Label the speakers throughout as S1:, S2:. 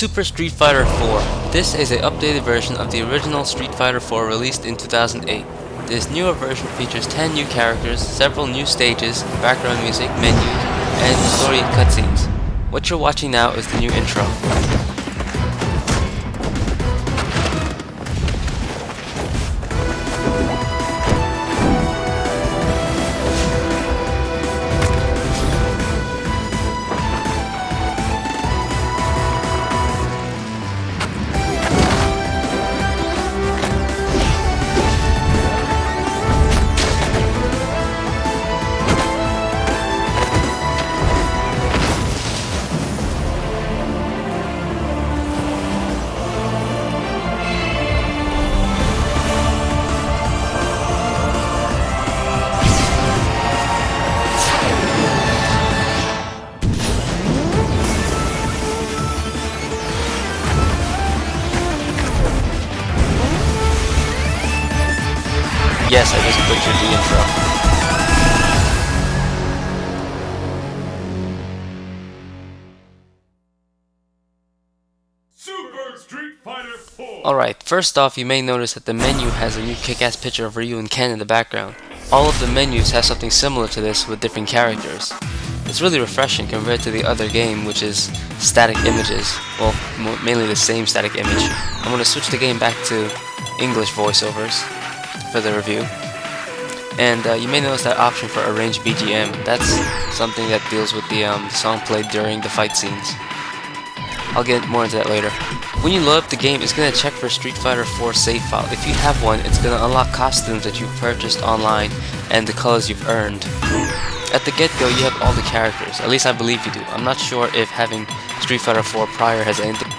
S1: Super Street Fighter 4. This is an updated version of the original Street Fighter 4 released in 2008. This newer version features 10 new characters, several new stages, background music, menus, and story and cutscenes. What you're watching now is the new intro. Yes, I just butchered the intro.
S2: Super Street Fighter 4.
S1: Alright, first off, you may notice that the menu has a new kick-ass picture of Ryu and Ken in the background. All of the menus have something similar to this with different characters. It's really refreshing compared to the other game, which is static images. Well, mainly the same static image. I'm going to switch the game back to English voiceovers for the review. And you may notice that option for arrange BGM. That's something that deals with the song played during the fight scenes. I'll get more into that later. When you load up the game, it's going to check for Street Fighter 4 save file. If you have one, it's going to unlock costumes that you've purchased online and the colors you've earned. At the get-go, you have all the characters. At least I believe you do. I'm not sure if having Street Fighter 4 prior has anything.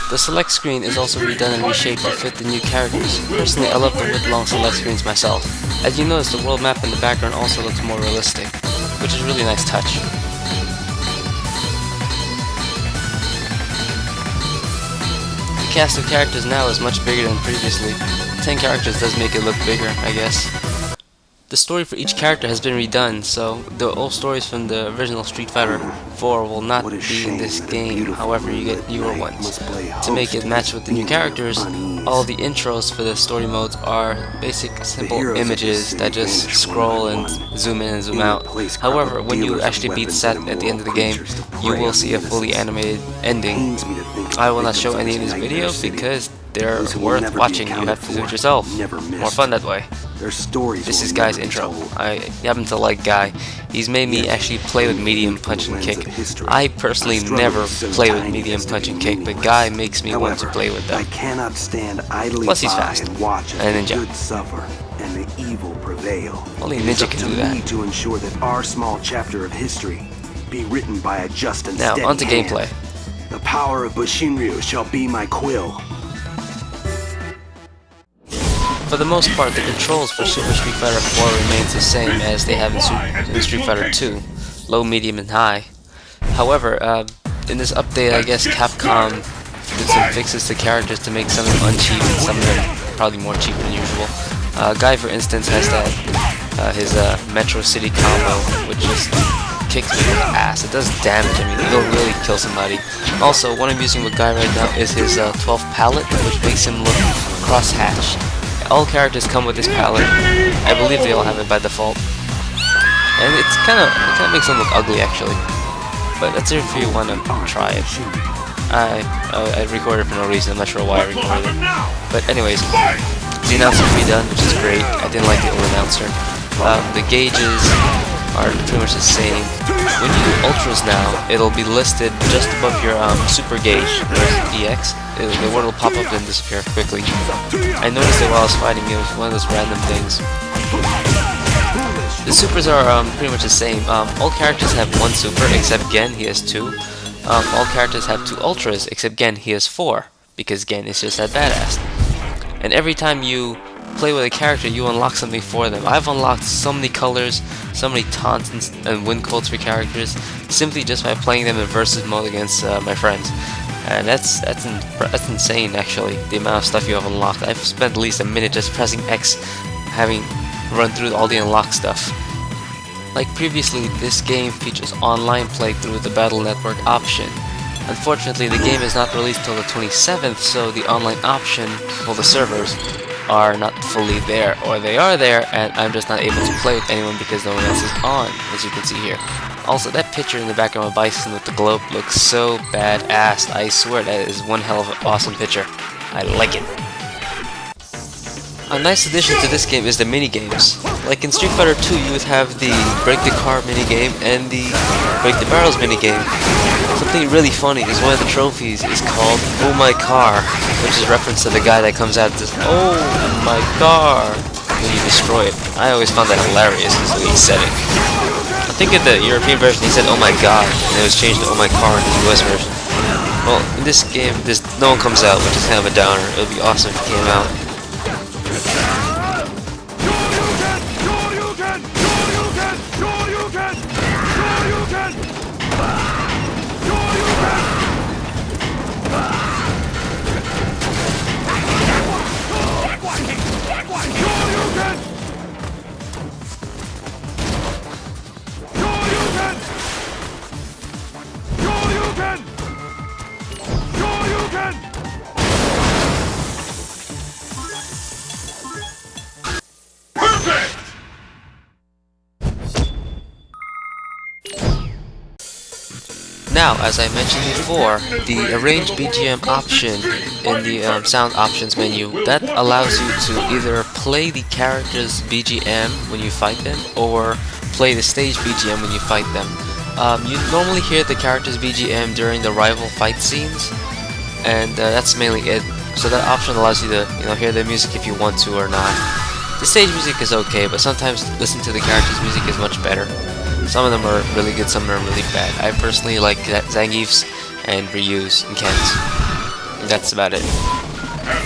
S1: The select screen is also redone and reshaped to fit the new characters. Personally, I love the width-long select screens myself. As you notice, the world map in the background also looks more realistic, which is a really nice touch. The cast of characters now is much bigger than previously. 10 characters does make it look bigger, I guess. The story for each character has been redone, so the old stories from the original Street Fighter 4 will not be in this game, however you get newer ones. To make it match with the new characters, all the intros for the story modes are basic, simple images that just scroll and zoom in and zoom out. However, when you actually beat set at the end of the game, you will see a fully animated ending. I will not show any in this video because they're worth watching. You have to do it yourself. More fun that way. This is Guy's intro. I happen to like Guy. He's made me actually play with medium punch and kick. I personally never play with medium punch and kick, but Guy makes me want to play with them. Plus he's fast. And ninja. Only ninja can do that.
S3: To ensure that our small chapter of history be written by a just and
S1: now
S3: steady
S1: onto
S3: hand.
S1: gameplay.
S3: The power of Bushinryu shall be my quill.
S1: For the most part, the controls for Super Street Fighter 4 remains the same as they have in Street Fighter 2, low, medium, and high. However, in this update, I guess Capcom did some fixes to characters to make some of them uncheap and some of them probably more cheap than usual. Guy, for instance, has that his Metro City combo, which just kicks me in the ass. It does damage. I mean, it'll really kill somebody. Also, what I'm using with Guy right now is his 12th palette, which makes him look cross-hatched. All characters come with this palette. I believe they all have it by default. And it kind of makes them look ugly actually. But that's if you want to try it. I recorded for no reason. I'm not sure why I recorded it. But anyways, the announcer's redone, which is great. I didn't like the old announcer. The gauges are pretty much the same. When you do ultras now, it'll be listed just above your super gauge, EX. The word will pop up and disappear quickly. I noticed it while I was fighting. It was one of those random things. The supers are pretty much the same. All characters have one super except Gen, he has 2. All characters have 2 ultras except Gen, he has 4. Because Gen is just that badass. And every time you play with a character, you unlock something for them. I've unlocked so many colors, so many taunts and win codes for characters, simply just by playing them in versus mode against my friends. And that's insane actually, the amount of stuff you have unlocked. I've spent at least a minute just pressing X, having run through all the unlocked stuff. Like previously, this game features online play through the Battle Network option. Unfortunately, the game is not released till the 27th, so the online option, well, the servers, are not fully there, or they are there, and I'm just not able to play with anyone because no one else is on, as you can see here. Also, that picture in the background of Bison with the globe looks so badass. I swear that is one hell of an awesome picture. I like it. A nice addition to this game is the minigames. Like in Street Fighter 2, you would have the Break the Car minigame and the Break the Barrels minigame. Something really funny is one of the trophies is called Oh My Car, which is a reference to the guy that comes out and says, "Oh my car," when you destroy it. I always found that hilarious because the way he said it. I think in the European version he said "Oh my god," and it was changed to "Oh my car" in the US version. Well, in this game, no one comes out, which is kind of a downer. It would be awesome if he came out. Now, as I mentioned before, the arrange BGM option in the sound options menu, that allows you to either play the character's BGM when you fight them, or play the stage BGM when you fight them. You normally hear the character's BGM during the rival fight scenes, and that's mainly it. So that option allows you to, hear the music if you want to or not. The stage music is okay, but sometimes listening to the character's music is much better. Some of them are really good, some are really bad. I personally like Zangief's and Ryu's and Ken's. And that's about it.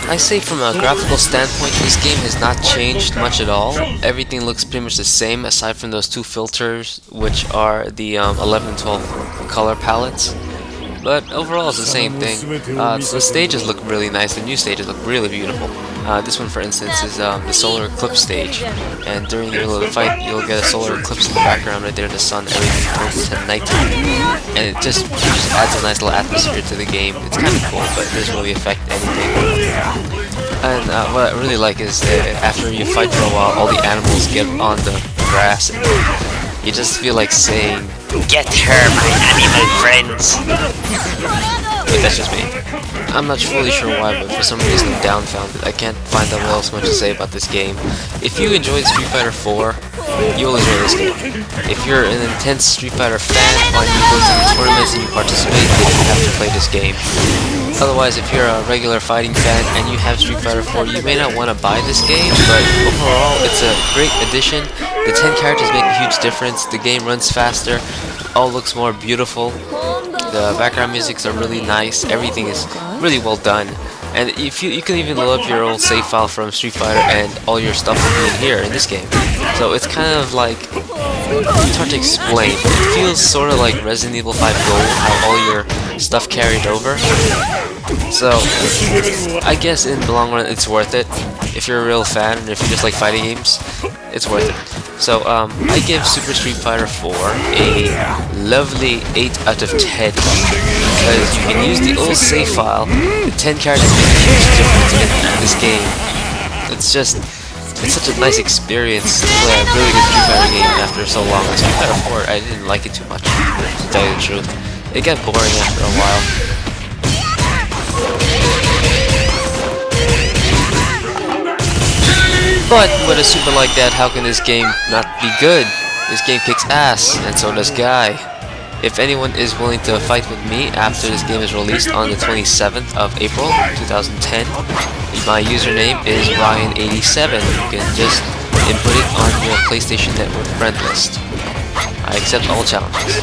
S1: I say from a graphical standpoint, this game has not changed much at all. Everything looks pretty much the same aside from those two filters, which are the 11 and 12 color palettes. But overall it's the same thing. So the stages look really nice, the new stages look really beautiful. This one, for instance, is the solar eclipse stage, and during the middle of the fight you'll get a solar eclipse in the background right there, the sun, everything turns to nighttime, and it just adds a nice little atmosphere to the game. It's kind of cool, but it doesn't really affect anything. And what I really like is that after you fight for a while, all the animals get on the grass, and you just feel like saying, "Get her, my animal friends!" But that's just me. I'm not fully sure why, but for some reason I'm dumbfounded. I can't find out what else much to say about this game. If you enjoyed Street Fighter 4, you'll enjoy this game. If you're an intense Street Fighter fan, and you go to the tournaments and you participate, then you have to play this game. Otherwise, if you're a regular fighting fan and you have Street Fighter 4, you may not want to buy this game, but overall, it's a great addition. The 10 characters make a huge difference. The game runs faster. It all looks more beautiful. The background musics are really nice. Everything is really well done. And if you can even load up your old save file from Street Fighter, and all your stuff will be in here in this game. So it's kind of like, it's hard to explain. It feels sort of like Resident Evil 5 Gold, how all your stuff carried over. So I guess in the long run it's worth it. If you're a real fan, and if you just like fighting games, it's worth it. So I give Super Street Fighter 4 a lovely 8 out of 10, because you can use the old save file. The 10 characters make a huge difference in this game. It's such a nice experience to play a really good Street Fighter game after so long. Street Fighter 4, I didn't like it too much, to tell you the truth. It got boring after a while. But with a super like that, how can this game not be good? This game kicks ass, and so does Guy. If anyone is willing to fight with me after this game is released on the 27th of April 2010, my username is Ryan87. You can just input it on your PlayStation Network friend list. I accept all challenges.